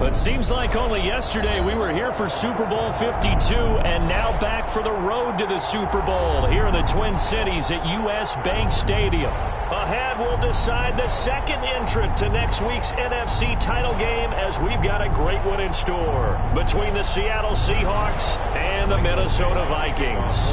It seems like only yesterday we were here for Super Bowl 52 and now back for the road to the Super Bowl here in the Twin Cities at U.S. Bank Stadium. Ahead, we'll decide the second entrant to next week's NFC title game as we've got a great one in store between the Seattle Seahawks and the Minnesota Vikings.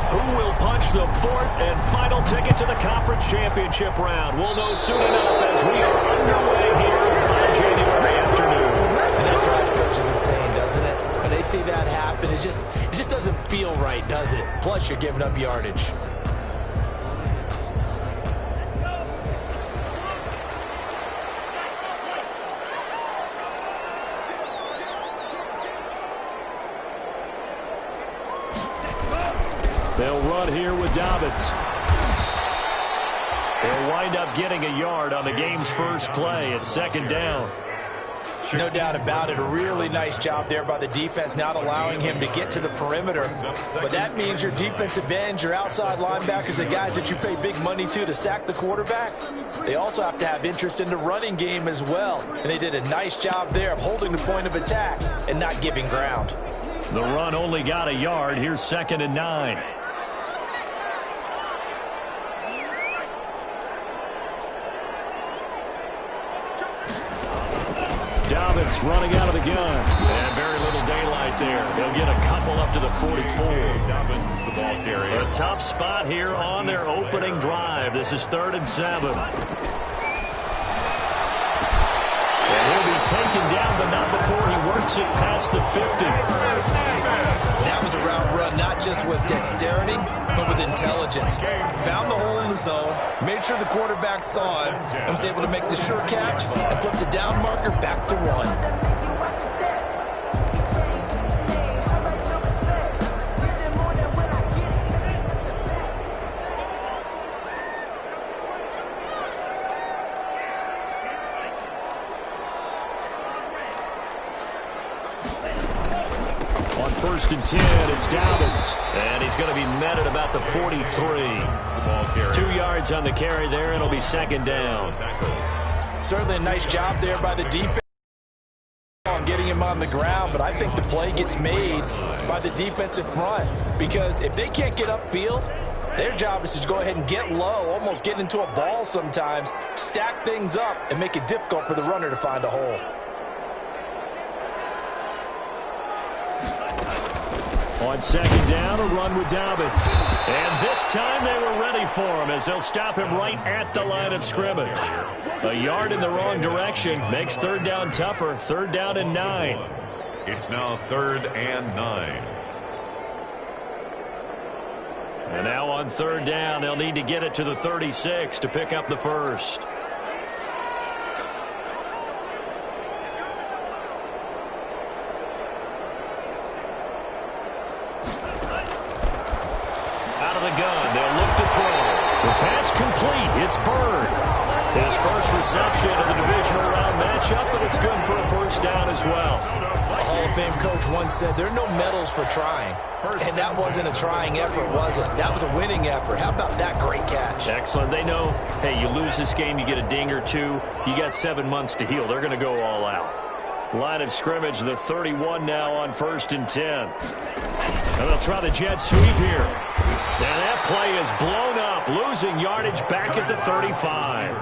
Who will punch the fourth and final ticket to the conference championship round? We'll know soon enough as we are underway here on January afternoon. And that drives coaches insane, doesn't it? When they see that happen, it just doesn't feel right, does it? Plus, you're giving up yardage. They'll run here with Dobbins. They'll wind up getting a yard on the game's first play at second down. No doubt about it. A really nice job there by the defense, not allowing him to get to the perimeter. But that means your defensive ends, your outside linebackers, the guys that you pay big money to sack the quarterback, they also have to have interest in the running game as well. And they did a nice job there of holding the point of attack and not giving ground. The run only got a yard. Here's 2nd and 9. Dobbins running out of the gun. And very little daylight there. They'll get a couple up to the 44. Dobbins, the ball carrier. A tough spot here on their opening drive. This is 3rd and 7. And he'll be taken down, but not before he works it past the 50. That was a route run, not just with dexterity, but with intelligence. Found the hole in the zone, made sure the quarterback saw it, and was able to make the sure catch and flip the down marker back to 1. On 1st and 10, it's Dobbins. And he's going to be met at about the 43. 2 yards on the carry there, and it'll be 2nd down. Certainly a nice job there by the defense on getting him on the ground, but I think the play gets made by the defensive front. Because if they can't get upfield, their job is to go ahead and get low, almost get into a ball sometimes, stack things up, and make it difficult for the runner to find a hole. On 2nd down, a run with Dobbins. And this time they were ready for him as they'll stop him right at the line of scrimmage. A yard in the wrong direction makes 3rd down tougher. 3rd down and 9. It's now 3rd and 9. And now on 3rd down, they'll need to get it to the 36 to pick up the first. Gun. They'll look to throw. The pass complete. It's Bird. His first reception of the divisional round matchup, and it's good for a 1st down as well. A Hall of Fame coach once said there are no medals for trying. And that wasn't a trying effort, was it? That was a winning effort. How about that great catch? Excellent. They know, hey, you lose this game, you get a ding or two. You got 7 months to heal. They're going to go all out. Line of scrimmage, the 31 now on 1st and 10. And they'll try the jet sweep here. And that play is blown up, losing yardage back at the 35.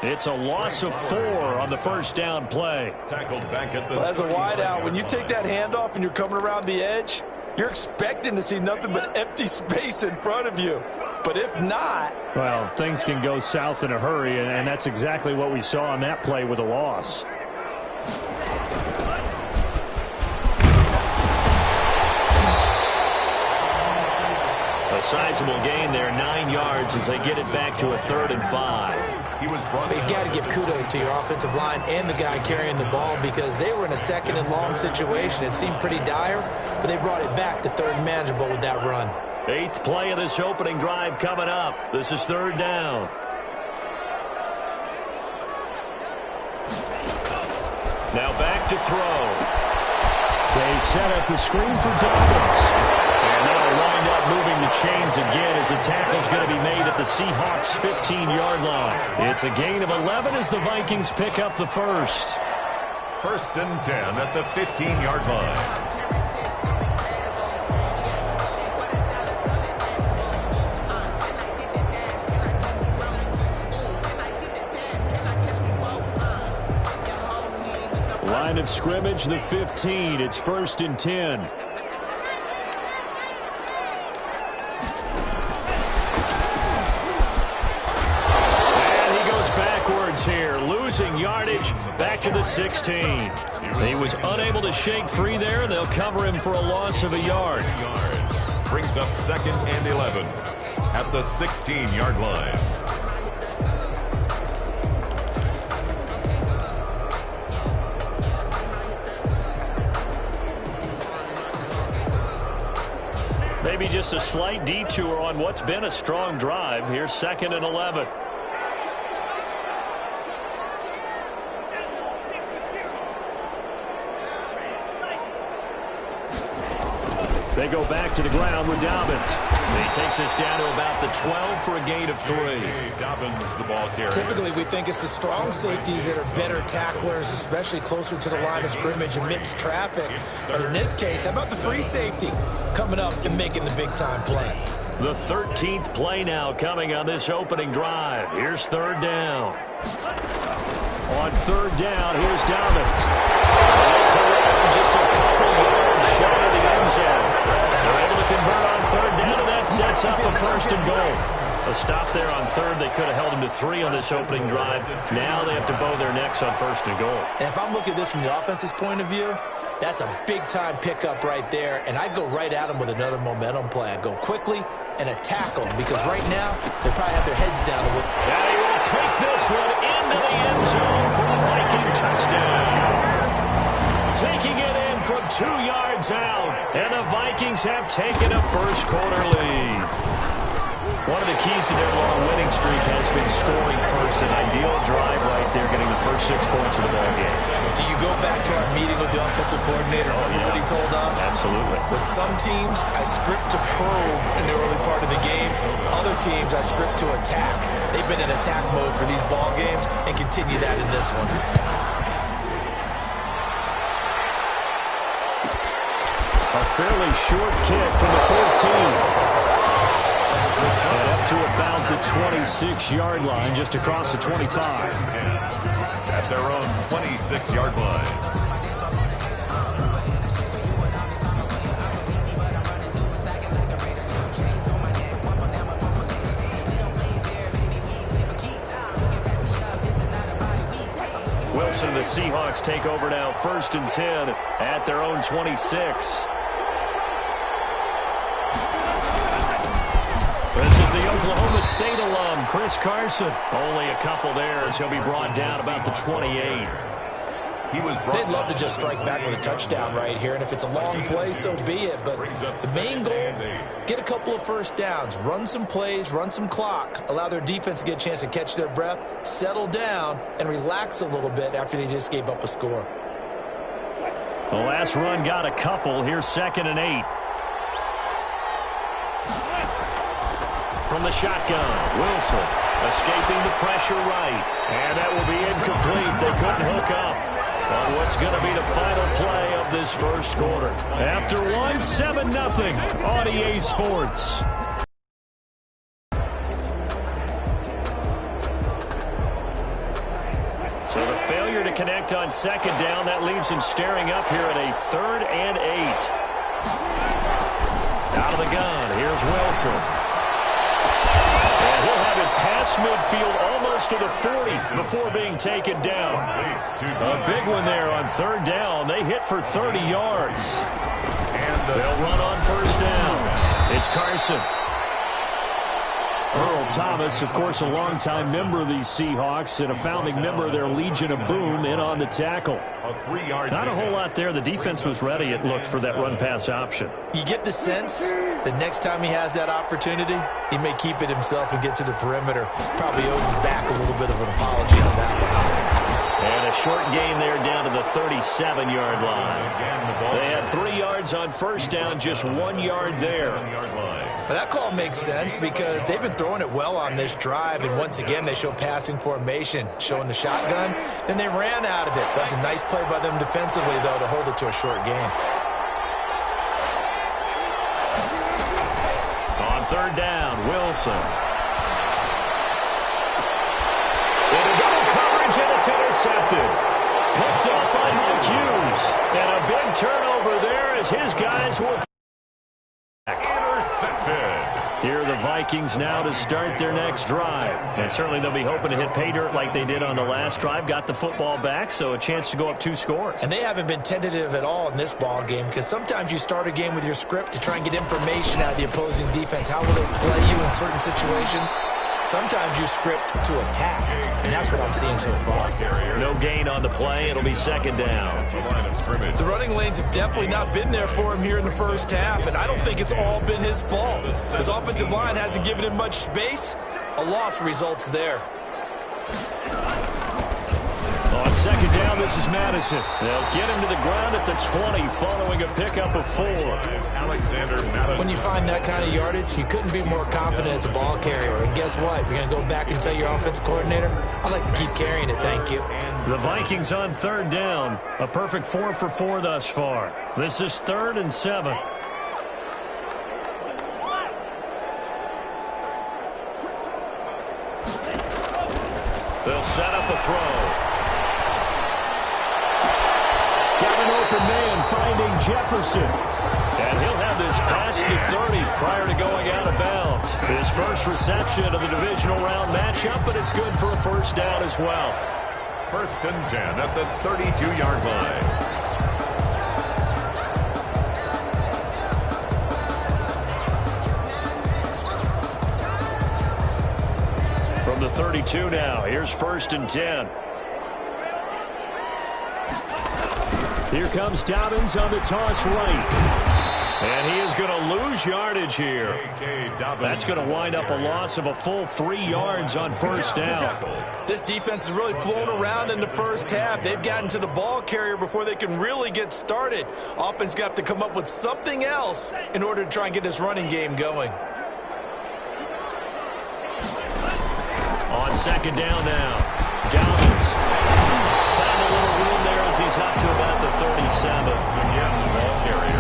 It's a loss of 4 on the 1st down play. Tackled back at the well, as a wideout, when you take that handoff and you're coming around the edge, you're expecting to see nothing but empty space in front of you. But if not... well, things can go south in a hurry, and that's exactly what we saw on that play with a loss. A sizable gain there, 9 yards as they get it back to a 3rd and 5. You've got to give kudos to your offensive line and the guy carrying the ball because they were in a 2nd and long situation. It seemed pretty dire, but they brought it back to 3rd and manageable with that run. 8th play of this opening drive coming up. This is 3rd down. Now back to throw. They set up the screen for Dobbins. And that'll wind up moving the chains again as the tackle's going to be made at the Seahawks' 15-yard line. It's a gain of 11 as the Vikings pick up the first. First and 10 at the 15-yard line. Line of scrimmage, the 15. It's first and 10. And he goes backwards here, losing yardage back to the 16. He was unable to shake free there. They'll cover him for a loss of a yard. Brings up second and 11 at the 16-yard line. Maybe just a slight detour on what's been a strong drive. Here's second and 11. They go back to the ground with Dobbins. He takes us down to about the 12 for a gain of 3. Dobbins, the ball carrier. Typically, we think it's the strong safeties that are better tacklers, especially closer to the line of scrimmage amidst traffic. But in this case, how about the free safety coming up and making the big-time play? The 13th play now coming on this opening drive. Here's third down. On third down, here's Dobbins. Just a couple yards shy of the end zone. They're able to convert on third down, and that sets up the first and goal. A stop there on third. They could have held him to 3 on this opening drive. Now they have to bow their necks on first and goal. And if I'm looking at this from the offense's point of view, that's a big-time pickup right there, and I'd go right at him with another momentum play. I'd go quickly and attack them, because right now they probably have their heads down. And he will take this one into the end zone for a Viking touchdown. Taking it in from 2 yards out, and the Vikings have taken a first-quarter lead. One of the keys to their long winning streak has been scoring first. An ideal drive right there, getting the first 6 points of the ball game. Do you go back to our meeting with the offensive coordinator? Remember what he told us? Absolutely. With some teams, I script to probe in the early part of the game. Other teams, I script to attack. They've been in attack mode for these ball games and continue that in this one. A fairly short kick from the 14. And up to about the 26-yard line, just across the 25. At their own 26-yard line. Wilson, the Seahawks take over now, first and 10 at their own 26. This is the Oklahoma State alum, Chris Carson. Only a couple there as he'll be brought down about the 28. They'd love to just strike back with a touchdown right here, and if it's a long play, so be it. But the main goal, get a couple of first downs, run some plays, run some clock, allow their defense to get a chance to catch their breath, settle down, and relax a little bit after they just gave up a score. The last run got a couple. Here's second and 8. From the shotgun, Wilson escaping the pressure right. And that will be incomplete. They couldn't hook up on what's going to be the final play of this first quarter. After one, 7-0 on EA Sports. So the failure to connect on second down, that leaves him staring up here at a 3rd and 8. Out of the gun, here's Wilson. And he'll have it past midfield almost to the 40 before being taken down. A big one there on third down. They hit for 30 yards. And they'll run on first down. It's Carson. Earl Thomas, of course, a longtime member of these Seahawks and a founding member of their Legion of Boom, in on the tackle. Not a whole lot there. The defense was ready, it looked, for that run-pass option. You get the sense that next time he has that opportunity, he may keep it himself and get to the perimeter. Probably owes his back a little bit of an apology on that one. And a short gain there down to the 37-yard line. They had 3 yards on first down, just 1 yard there. But that call makes sense because they've been throwing it well on this drive, and once again they show passing formation, showing the shotgun. Then they ran out of it. That was a nice play by them defensively, though, to hold it to a short gain. On third down, Wilson. Into double coverage, and it's intercepted. Picked up by Mike Hughes. And a big turnover there as his guys will intercepted. Here are the Vikings now to start their next drive. And certainly they'll be hoping to hit pay dirt like they did on the last drive. Got the football back, so a chance to go up 2 scores. And they haven't been tentative at all in this ball game because sometimes you start a game with your script to try and get information out of the opposing defense. How will they play you in certain situations? Sometimes you script to attack, and that's what I'm seeing so far. No gain on the play. It'll be second down. The running lanes have definitely not been there for him here in the first half, and I don't think it's all been his fault. His offensive line hasn't given him much space. A loss results there. On second down, this is Madison. They'll get him to the ground at the 20 following a pickup of 4. When you find that kind of yardage, you couldn't be more confident as a ball carrier. And guess what? You're going to go back and tell your offensive coordinator, I'd like to keep carrying it, thank you. The Vikings on third down. A perfect 4 for 4 thus far. This is 3rd and 7. They'll set up a throw. Got an open man finding Jefferson. And he'll have this past the 30 prior to going out of bounds. His first reception of the divisional round matchup, but it's good for a first down as well. 1st and 10 at the 32-yard line. From the 32 now, here's 1st and 10. Here comes Dobbins on the toss right. And he is going to lose yardage here. That's going to wind up a loss of a full 3 yards on first down. This defense has really flown around in the first half. They've gotten to the ball carrier before they can really get started. Offense going to have to come up with something else in order to try and get this running game going. On second down now, Dobbins found a little room there as he's up to about the 37.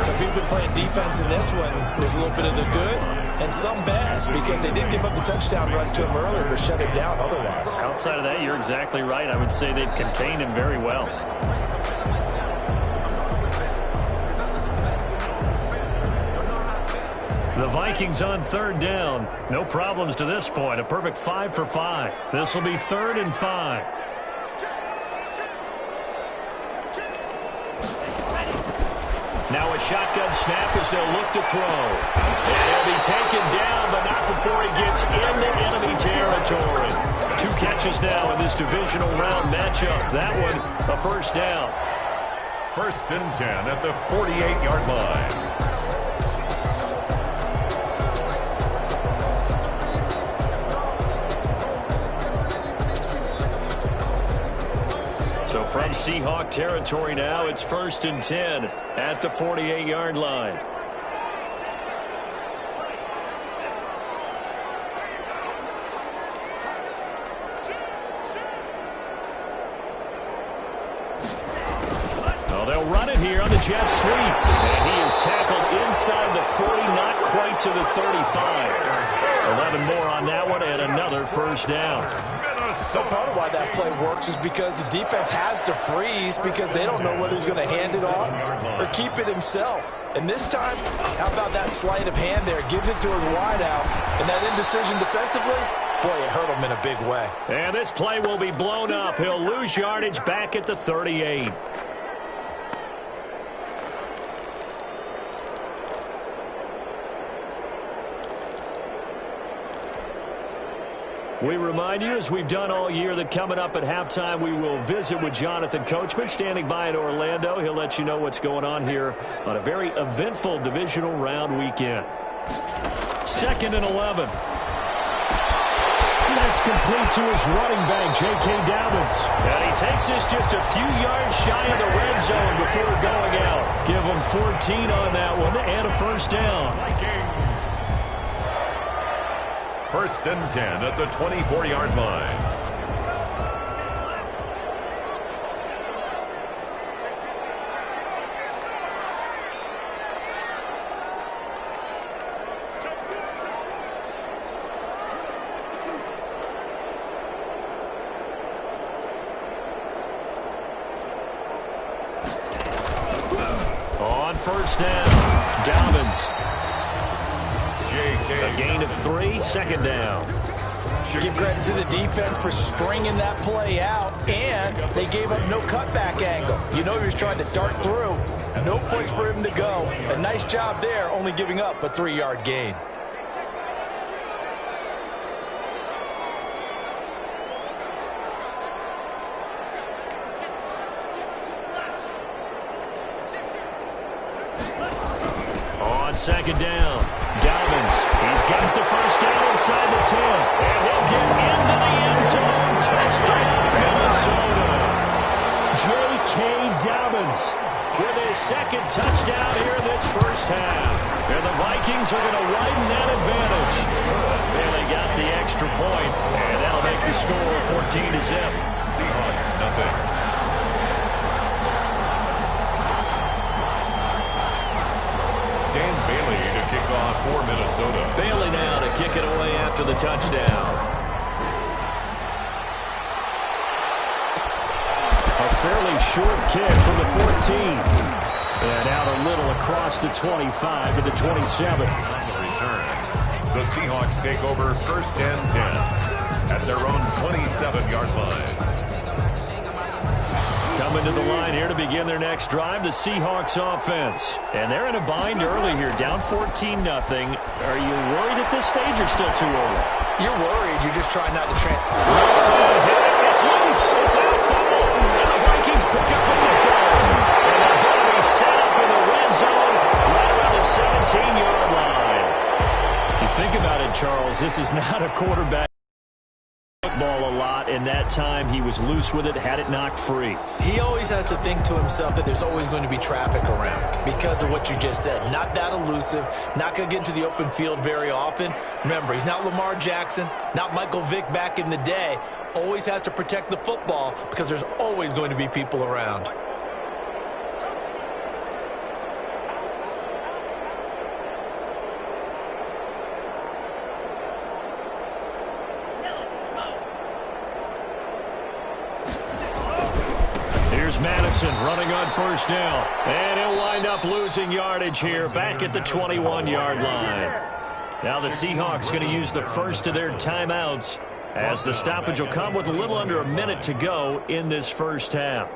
So if you've been playing defense in this one, there's a little bit of the good and some bad because they did give up the touchdown run to him earlier but shut him down otherwise. Outside of that, you're exactly right. I would say they've contained him very well. The Vikings on third down. No problems to this point. A perfect 5 for 5. This will be 3rd and 5. Now a shotgun snap as they'll look to throw. And he'll be taken down, but not before he gets into enemy territory. 2 catches now in this divisional round matchup. That one, a first down. 1st and 10 at the 48-yard line. So from Seahawk territory now, it's 1st and 10 at the 48-yard line. Well, they'll run it here on the jet sweep. And he is tackled inside the 40, not quite to the 35. 11 more on that one and another first down. So part of why that play works is because the defense has to freeze because they don't know whether he's going to hand it off or keep it himself. And this time, how about that sleight of hand there? Gives it to his wideout. And that indecision defensively, boy, it hurt him in a big way. And this play will be blown up. He'll lose yardage back at the 38. We remind you, as we've done all year, that coming up at halftime, we will visit with Jonathan Coachman, standing by in Orlando. He'll let you know what's going on here on a very eventful divisional round weekend. 2nd and 11. That's complete to his running back, J.K. Dobbins. And he takes this just a few yards shy of the red zone before going out. Give him 14 on that one and a first down. First and 10 at the 24-yard line. First down, Dobbins. A gain of 3, second down. Give credit to the defense for stringing that play out, and they gave up no cutback angle. You know he was trying to dart through. No place for him to go. A nice job there, only giving up a 3-yard gain. Second down, Dobbins. He's got the first down inside the 10. And he'll get into the end zone. Touchdown, Minnesota. J.K. Dobbins with his second touchdown here in this first half. And the Vikings are going to widen that advantage. And they got the extra point, and that'll make the score 14-0. Seahawks, nothing. For Minnesota. Bailey now to kick it away after the touchdown. A fairly short kick from the 14. And out a little across the 25 to the 27. On the return, the Seahawks take over first and 10 at their own 27-yard line. Coming to the line here to begin their next drive, the Seahawks offense. And they're in a bind early here, down 14-0. Are you worried at this stage or still too early? You're worried. You're just trying not to It's loose. It's out for Morton. And the Vikings pick up the football. And they're going to be set up in the red zone right around the 17-yard line. You think about it, Charles, this is not a quarterback. Ball a lot, and that time he was loose with it, had it knocked free. He always has to think to himself that there's always going to be traffic around because of what you just said. Not that elusive, not going to get into the open field very often. Remember, he's not Lamar Jackson, not Michael Vick back in the day. Always has to protect the football because there's always going to be people around. Madison running on first down, and he'll wind up losing yardage here back at the 21-yard line. Now the Seahawks going to use the first of their timeouts as the stoppage will come with a little under a minute to go in this first half.